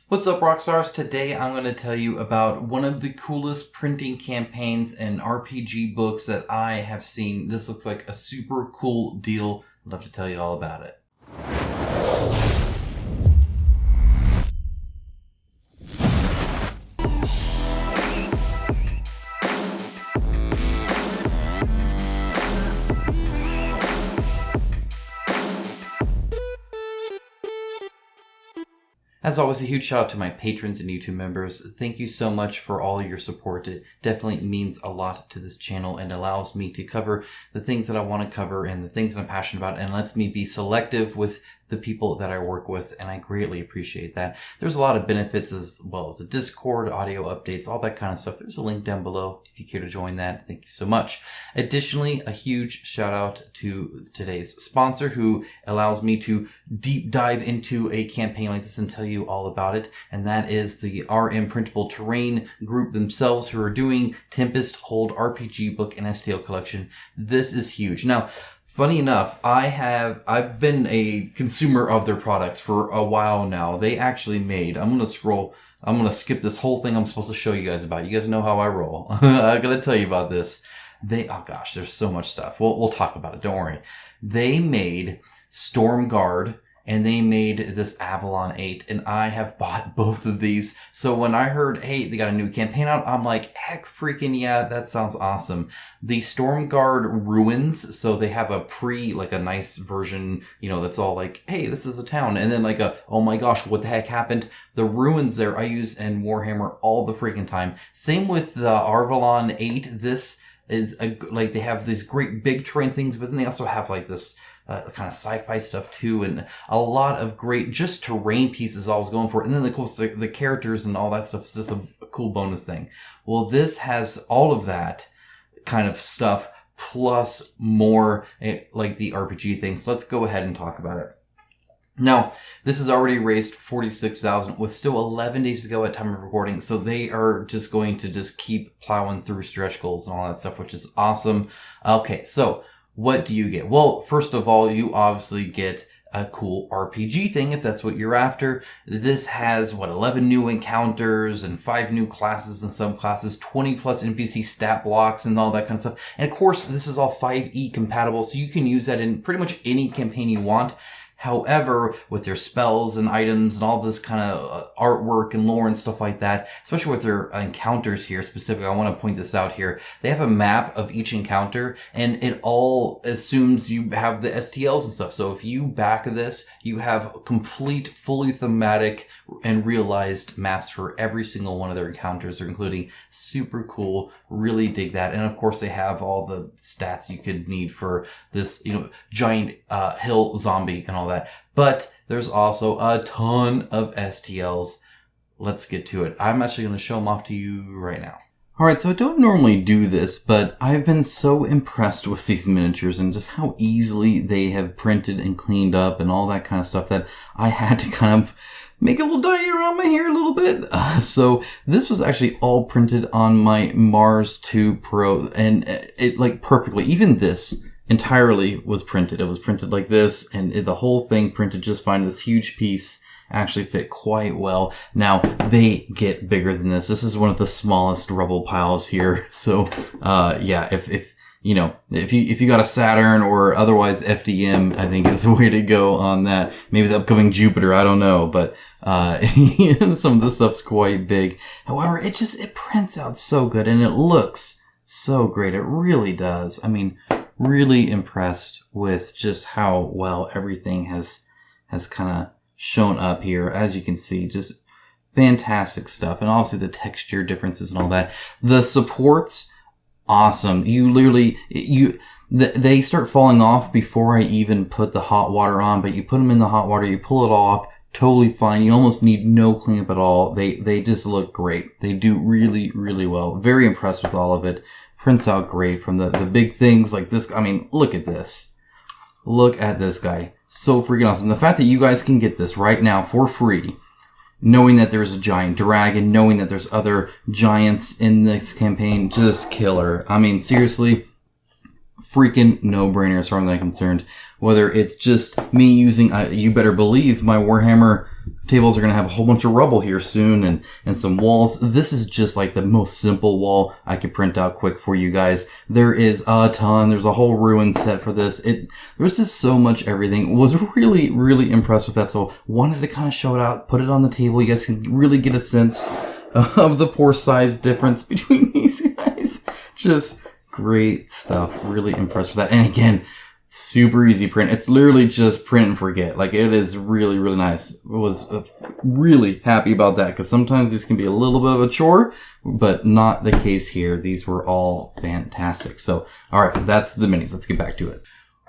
What's up, Rockstars? Today I'm going to tell you about one of the coolest printing campaigns and RPG books that I have seen. This looks like a super cool deal. I'd love to tell you all about it. As always, a huge shout out to my patrons and YouTube members. Thank you so much for all your support. It definitely means a lot to this channel and allows me to cover the things that I want to cover and the things that I'm passionate about, and lets me be selective with the people that I work with, and I greatly appreciate that. There's a lot of benefits as well as a Discord, audio updates, all that kind of stuff. There's a link down below if you care to join that. Thank you so much. Additionally, a huge shout out to today's sponsor who allows me to deep dive into a campaign like this and tell you all about it, and that is the RM Printable Terrain group themselves, who are doing Tempest Hold RPG book and STL collection. This is huge. Now, funny enough, I've been a consumer of their products for a while now. They actually made, I'm going to skip this whole thing I'm supposed to show you guys about. You guys know how I roll. I got to tell you about this. Oh gosh, there's so much stuff. We'll talk about it. Don't worry. They made Storm Guard and they made this Avalon 8, and I have bought both of these. So when I heard, hey, they got a new campaign out, I'm like, heck freaking yeah, that sounds awesome. The Storm Guard ruins, so they have a a nice version, that's all like, hey, this is a town. And then like oh my gosh, what the heck happened? The ruins there I use in Warhammer all the freaking time. Same with the Avalon 8. This is they have these great big terrain things, but then they also have like this kind of sci-fi stuff too, and a lot of great just terrain pieces I was going for. And then of course the characters and all that stuff is just a cool bonus thing. Well, this has all of that kind of stuff plus more like the RPG thing. So let's go ahead and talk about it. Now, this has already raised $46,000 with still 11 days to go at time of recording. So they are just going to just keep plowing through stretch goals and all that stuff, which is awesome. Okay, so what do you get? Well, first of all, you obviously get a cool RPG thing if that's what you're after. This has 11 new encounters and 5 new classes and subclasses, 20 plus NPC stat blocks and all that kind of stuff. And of course, this is all 5e compatible, so you can use that in pretty much any campaign you want. However, with their spells and items and all this kind of artwork and lore and stuff like that, especially with their encounters here specifically, I want to point this out here. They have a map of each encounter, and it all assumes you have the STLs and stuff. So if you back this, you have complete, fully thematic and realized maps for every single one of their encounters. They're including super cool. Really dig that. And of course, they have all the stats you could need for this, giant hill zombie and all that. But there's also a ton of STLs. Let's get to it. I'm actually going to show them off to you right now. Alright, so I don't normally do this, but I've been so impressed with these miniatures and just how easily they have printed and cleaned up and all that kind of stuff that I had to kind of make a little dye around my hair a little bit. So this was actually all printed on my Mars 2 Pro, and it perfectly. Even this entirely was printed. It was printed like this, and the whole thing printed just fine. This huge piece actually fit quite well. Now, they get bigger than this. This is one of the smallest rubble piles here. So, yeah, if you got a Saturn or otherwise FDM, I think is the way to go on that. Maybe the upcoming Jupiter, I don't know, but some of this stuff's quite big. However, it prints out so good, and it looks so great. It really does. I mean, really impressed with just how well everything has kind of shown up here. As you can see, just fantastic stuff. And obviously the texture differences and all that. The supports, awesome. They start falling off before I even put the hot water on, but you put them in the hot water, you pull it all off, totally fine. You almost need no cleanup at all. They just look great. They do really, really well. Very impressed with all of it. Prints out great from the big things like this. I mean, look at this. Look at this guy. So freaking awesome. The fact that you guys can get this right now for free, knowing that there's a giant dragon, knowing that there's other giants in this campaign, just killer. I mean, seriously, freaking no-brainer as far as I'm concerned. Whether it's just me using, you better believe, my Warhammer tables are going to have a whole bunch of rubble here soon and some walls. This is just like the most simple wall I could print out quick for you guys. There is a ton. There's a whole ruin set for this. There's just so much everything. Was really, really impressed with that. So wanted to kind of show it out, put it on the table. You guys can really get a sense of the pore size difference between these guys. Just great stuff. Really impressed with that. And again, super easy print. It's literally just print and forget. Like, it is really, really nice. I was really happy about that because sometimes these can be a little bit of a chore, but not the case here. These were all fantastic. So, all right, that's the minis. Let's get back to it.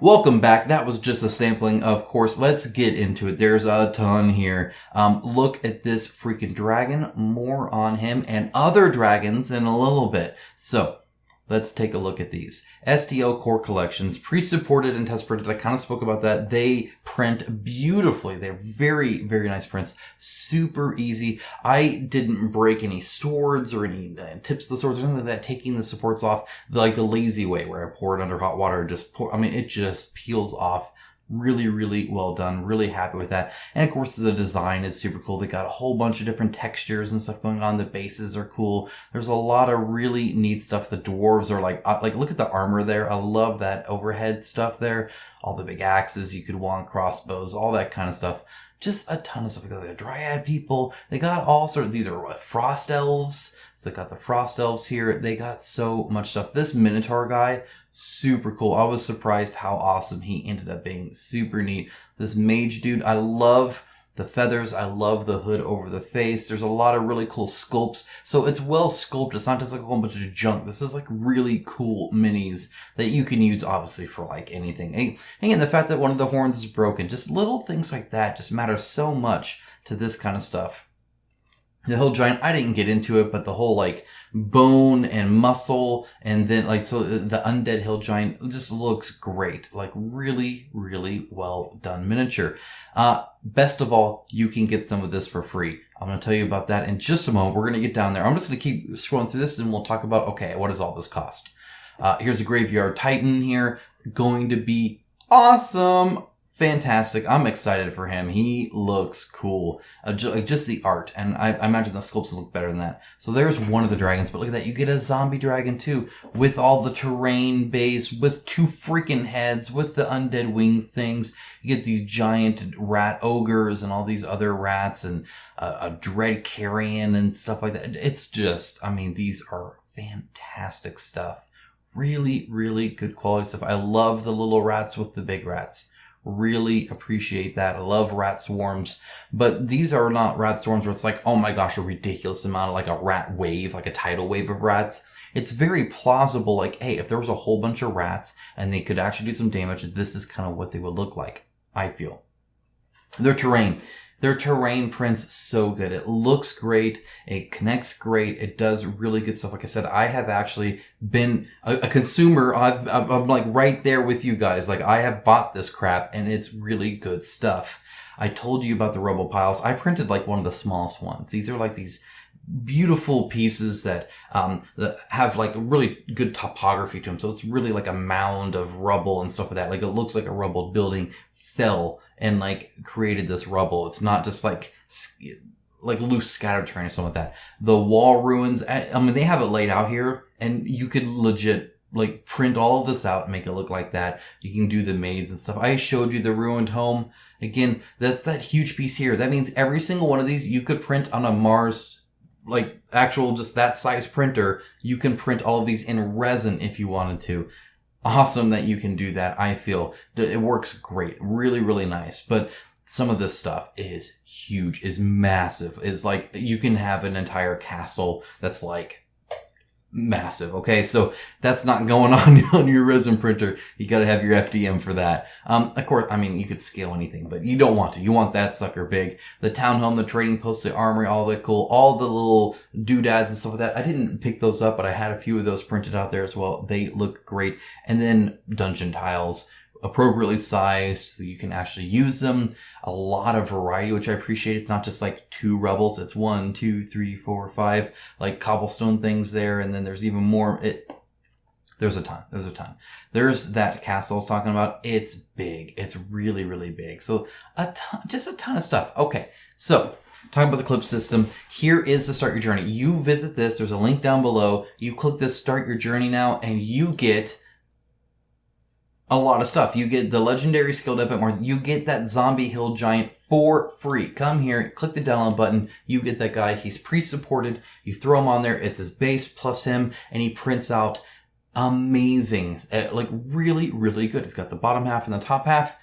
Welcome back. That was just a sampling, of course. Let's get into it. There's a ton here. Look at this freaking dragon. More on him and other dragons in a little bit. So, let's take a look at these. STL core collections, pre-supported and test printed. I kind of spoke about that. They print beautifully. They're very, very nice prints. Super easy. I didn't break any swords or any tips of the swords or something like that. Taking the supports off like the lazy way where I pour it under hot water. It just peels off. Really, really well done. Really happy with that. And of course, the design is super cool. They got a whole bunch of different textures and stuff going on. The bases are cool. There's a lot of really neat stuff. The dwarves are like look at the armor there. I love that overhead stuff there. All the big axes you could want, crossbows, all that kind of stuff. Just a ton of stuff. They got the dryad people. They got all sort of, these are frost elves. So they got the frost elves here. They got so much stuff. This minotaur guy, super cool. I was surprised how awesome he ended up being. Super neat. This mage dude, I love the feathers. I love the hood over the face. There's a lot of really cool sculpts. So it's well sculpted. It's not just like a whole bunch of junk. This is like really cool minis that you can use obviously for like anything. And the fact that one of the horns is broken, just little things like that just matter so much to this kind of stuff. The hill giant, I didn't get into it, but the whole like bone and muscle and then like, so the undead hill giant just looks great. Like really, really well done miniature. Best of all, you can get some of this for free. I'm going to tell you about that in just a moment. We're going to get down there. I'm just going to keep scrolling through this and we'll talk about, okay, what does all this cost? Here's a graveyard titan here. Going to be awesome. Fantastic. I'm excited for him. He looks cool. Just the art. And I imagine the sculpts look better than that. So there's one of the dragons. But look at that. You get a zombie dragon too. With all the terrain base. With 2 freaking heads. With the undead wing things. You get these giant rat ogres and all these other rats. And a dread carrion and stuff like that. It's just, these are fantastic stuff. Really, really good quality stuff. I love the little rats with the big rats. Really appreciate that. I love rat swarms, but these are not rat swarms where it's like, oh my gosh, a ridiculous amount of like a rat wave, like a tidal wave of rats. It's very plausible. Like, hey, if there was a whole bunch of rats and they could actually do some damage, this is kind of what they would look like, I feel. Their terrain prints so good. It looks great. It connects great. It does really good stuff. Like I said, I have actually been a consumer. I'm like right there with you guys. Like I have bought this crap and it's really good stuff. I told you about the rubble piles. I printed like one of the smallest ones. These are like these beautiful pieces that have like a really good topography to them. So it's really like a mound of rubble and stuff like that. Like it looks like a rubble building fell and like created this rubble. It's not just like loose scatter terrain or something like that. The wall ruins, they have it laid out here and you could legit like print all of this out and make it look like that. You can do the maze and stuff. I showed you the ruined home. Again, that's that huge piece here. That means every single one of these you could print on a Mars, like actual just that size printer. You can print all of these in resin if you wanted to. Awesome that you can do that. I feel it works great. Really, really nice. But some of this stuff is huge, is massive. It's like you can have an entire castle that's like massive. Okay. So that's not going on your resin printer. You got to have your FDM for that. Of course, you could scale anything, but you don't want to. You want that sucker big. The townhome, the trading post, the armory, all that cool, all the little doodads and stuff like that. I didn't pick those up, but I had a few of those printed out there as well. They look great. And then dungeon tiles, appropriately sized so you can actually use them. A lot of variety, which I appreciate. It's not just like 2 rubbles. It's 1, 2, 3, 4, 5 like cobblestone things there. And then there's even more. There's a ton. There's that castle I was talking about. It's big. It's really, really big. So just a ton of stuff. Okay. So, talking about the clip system, here is the Start Your Journey. You visit this, there's a link down below. You click this Start Your Journey now, and you get a lot of stuff. You get the legendary skilled epic more. You get that zombie hill giant for free. Come here, click the download button. You get that guy. He's pre-supported. You throw him on there. It's his base plus him, and he prints out amazing, like really, really good. He's got the bottom half and the top half.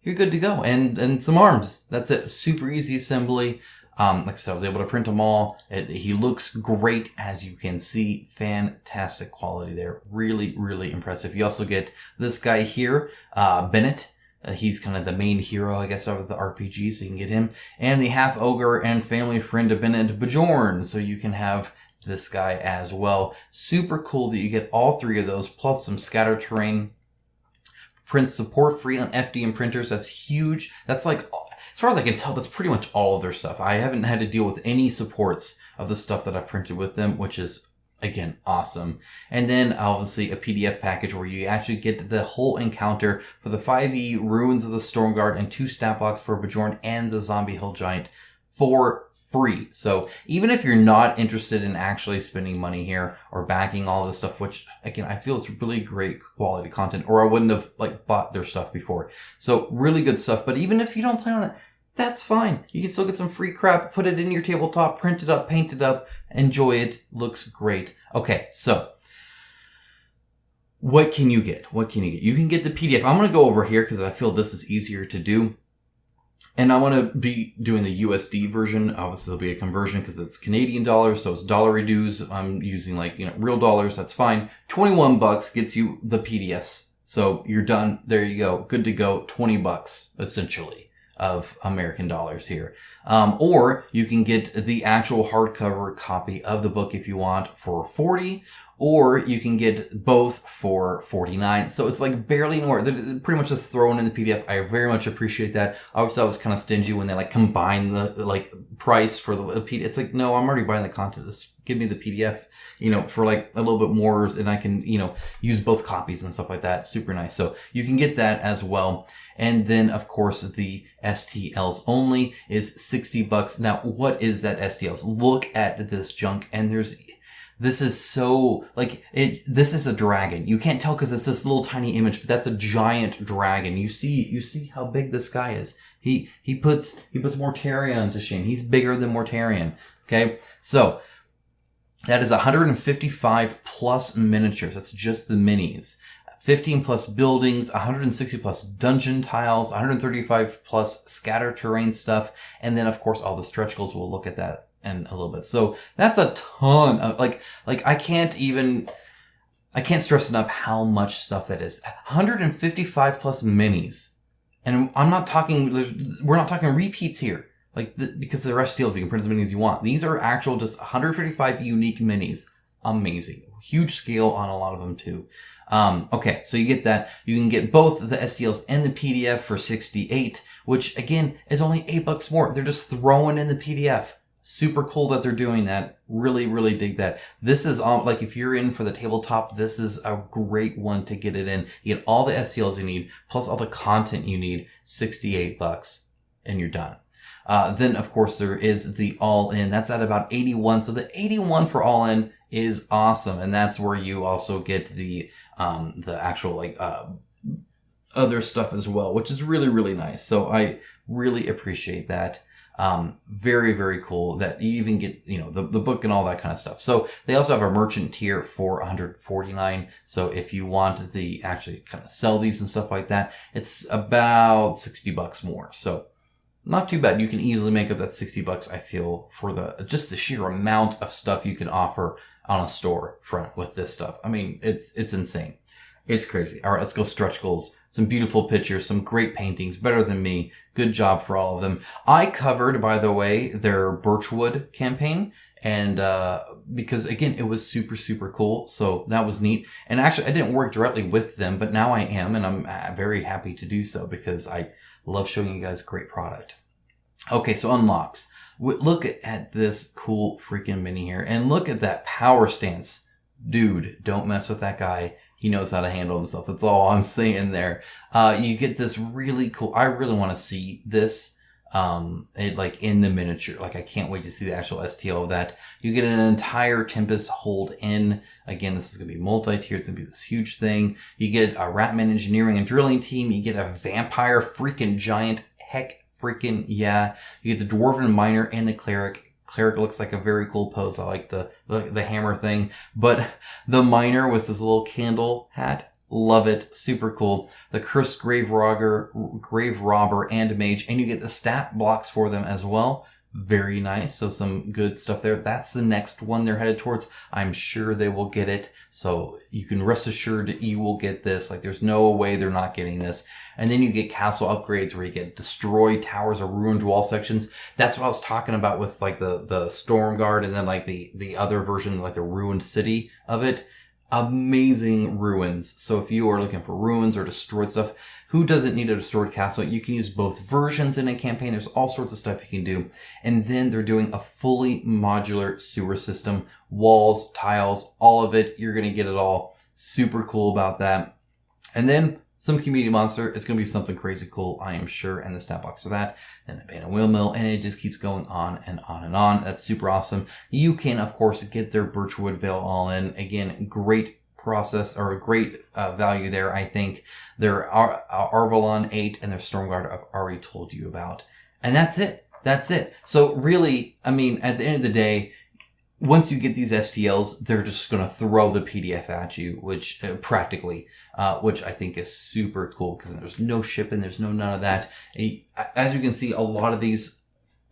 You're good to go. And some arms. That's it. Super easy assembly. Like I said, I was able to print them all. He looks great, as you can see. Fantastic quality there. Really, really impressive. You also get this guy here, Bennett. He's kind of the main hero, I guess, of the RPG, so you can get him. And the half ogre and family friend of Bennett, Bjorn, so you can have this guy as well. Super cool that you get all three of those, plus some scatter terrain. Print support free on FDM printers. That's huge. That's like, as far as I can tell, that's pretty much all of their stuff. I haven't had to deal with any supports of the stuff that I've printed with them, which is, again, awesome. And then, obviously, a PDF package where you actually get the whole encounter for the 5e Ruins of the Stormguard and 2 stat blocks for Bjorn and the Zombie Hill Giant for free. So even if you're not interested in actually spending money here or backing all this stuff, which again, I feel it's really great quality content, or I wouldn't have bought their stuff before. So really good stuff. But even if you don't plan on that, that's fine. You can still get some free crap, put it in your tabletop, print it up, paint it up, enjoy it. Looks great. Okay. So what can you get? What can you get? You can get the PDF. I'm going to go over here because I feel this is easier to do. And I want to be doing the USD version. Obviously, there'll be a conversion because it's Canadian dollars, so it's dollar dues. I'm using real dollars. That's fine. $21 gets you the PDFs. So you're done. There you go. Good to go. $20 essentially of American dollars here. Or you can get the actual hardcover copy of the book if you want for $40. Or you can get both for $49. So it's like barely more. They're pretty much just thrown in the PDF. I very much appreciate that. Obviously, I was kind of stingy when they combine the price for the PDF. It's like, no, I'm already buying the content. Just give me the PDF, for a little bit more, and I can, use both copies and stuff like that. Super nice. So you can get that as well. And then, of course, the STLs only is $60. Now, what is that STLs? Look at this junk, and this is so, this is a dragon. You can't tell because it's this little tiny image, but that's a giant dragon. You see how big this guy is. He puts Mortarion to shame. He's bigger than Mortarion. Okay? So, that is 155 plus miniatures. That's just the minis. 15 plus buildings, 160 plus dungeon tiles, 135 plus scatter terrain stuff, and then of course all the stretch goals. We'll look at that in a little bit. So that's a ton of I can't stress enough how much stuff that is. 155 plus minis. And we're not talking repeats here. Because the rest deals, you can print as many as you want. These are actual just 155 unique minis. Amazing. Huge scale on a lot of them too. Okay, so you get that. You can get both the STLs and the PDF for $68, which again is only $8 more. They're just throwing in the PDF. Super cool that they're doing that. Really, really dig that. This is if you're in for the tabletop, this is a great one to get it in. You get all the STLs you need, plus all the content you need, $68, and you're done. Then of course there is the all-in. That's at about 81. So the 81 for all-in is awesome. And that's where you also get the actual other stuff as well, which is really, really nice. So I really appreciate that. Very, very cool that you even get, the book and all that kind of stuff. So they also have a merchant tier for $149. So if you want the actually kind of sell these and stuff like that, it's about $60 more. So not too bad. You can easily make up that $60, I feel, for just the sheer amount of stuff you can offer on a store front with this stuff. I mean, it's insane. It's crazy. All right, let's go stretch goals. Some beautiful pictures, some great paintings, better than me. Good job for all of them. I covered, by the way, their Birchwood campaign, and because again, it was super, super cool. So that was neat. And actually, I didn't work directly with them, but now I am, and I'm very happy to do so because I love showing you guys great product. Okay, so unlocks. Look at this cool freaking mini here, and look at that power stance. Dude, don't mess with that guy. He knows how to handle himself. That's all I'm saying there. You get this really cool, I really want to see this it like in the miniature. Like I can't wait to see the actual STL of that. You get an entire Tempest Hold in. Again, this is going to be multi-tiered. It's going to be this huge thing. You get a Ratman engineering and drilling team. You get a vampire freaking giant. Heck freaking yeah. You get the dwarven miner and the cleric. Cleric looks like a very cool pose. I like the hammer thing, but the miner with this little candle hat. Love it. Super cool. The Cursed Grave Robber and Mage, and you get the stat blocks for them as well. Very nice. So some good stuff there. That's the next one they're headed towards. I'm sure they will get it. So you can rest assured that you will get this. Like there's no way they're not getting this. And then you get castle upgrades where you get destroyed towers or ruined wall sections. That's what I was talking about with like the Storm Guard and then like the other version, like the ruined city of it. Amazing ruins. So if you are looking for ruins or destroyed stuff, who doesn't need a destroyed castle? You can use both versions in a campaign. There's all sorts of stuff you can do. And then they're doing a fully modular sewer system, walls, tiles, all of it. You're going to get it all. Super cool about that. And then some community monster. It's going to be something crazy cool, I am sure. And the stat box for that. And the Bane and Wheel and it just keeps going on and on and on. That's super awesome. You can, of course, get their Birchwood Veil all in. Again, great process or a great value there, I think. Their Arvalon 8 and their Stormguard I've already told you about. And that's it. That's it. So really, I mean, at the end of the day, once you get these STLs, they're just going to throw the PDF at you, which practically, which I think is super cool because there's no shipping, there's no none of that. As you can see, a lot of these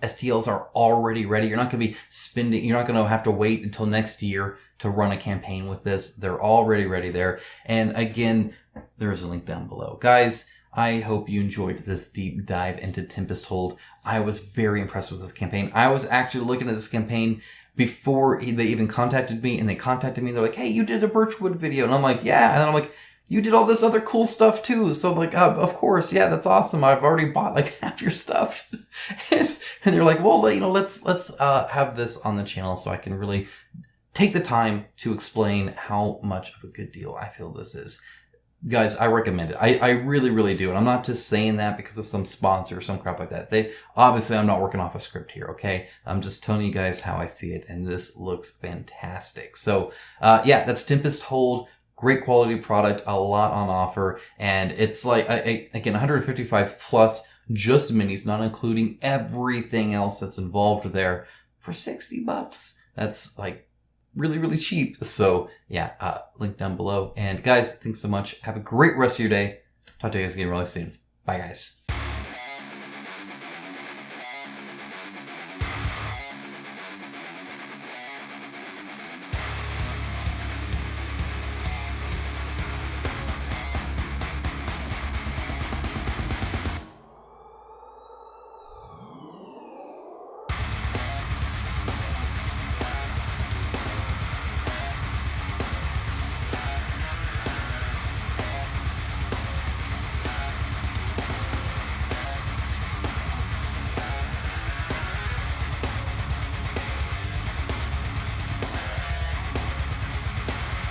STLs are already ready. You're not going to be spending, you're not going to have to wait until next year to run a campaign with this. They're already ready there. And again, there's a link down below. Guys, I hope you enjoyed this deep dive into Tempest Hold. I was very impressed with this campaign. I was actually looking at this campaign before they even contacted me, and they contacted me. They're like, hey, you did a Birchwood video. And I'm like, yeah. And then I'm like, you did all this other cool stuff too. So like, of course. Yeah, that's awesome. I've already bought like half your stuff. and they're like, well, you know, let's have this on the channel so I can really take the time to explain how much of a good deal I feel this is. Guys, I recommend it. I really, really do. And I'm not just saying that because of some sponsor or some crap like that. Obviously, I'm not working off a script here, okay? I'm just telling you guys how I see it, and this looks fantastic. So, yeah, that's Tempest Hold. Great quality product, a lot on offer, and it's like, again, 155 plus just minis, not including everything else that's involved there, for $60. That's like really, really cheap. So yeah, link down below. And guys, thanks so much. Have a great rest of your day. Talk to you guys again really soon. Bye guys.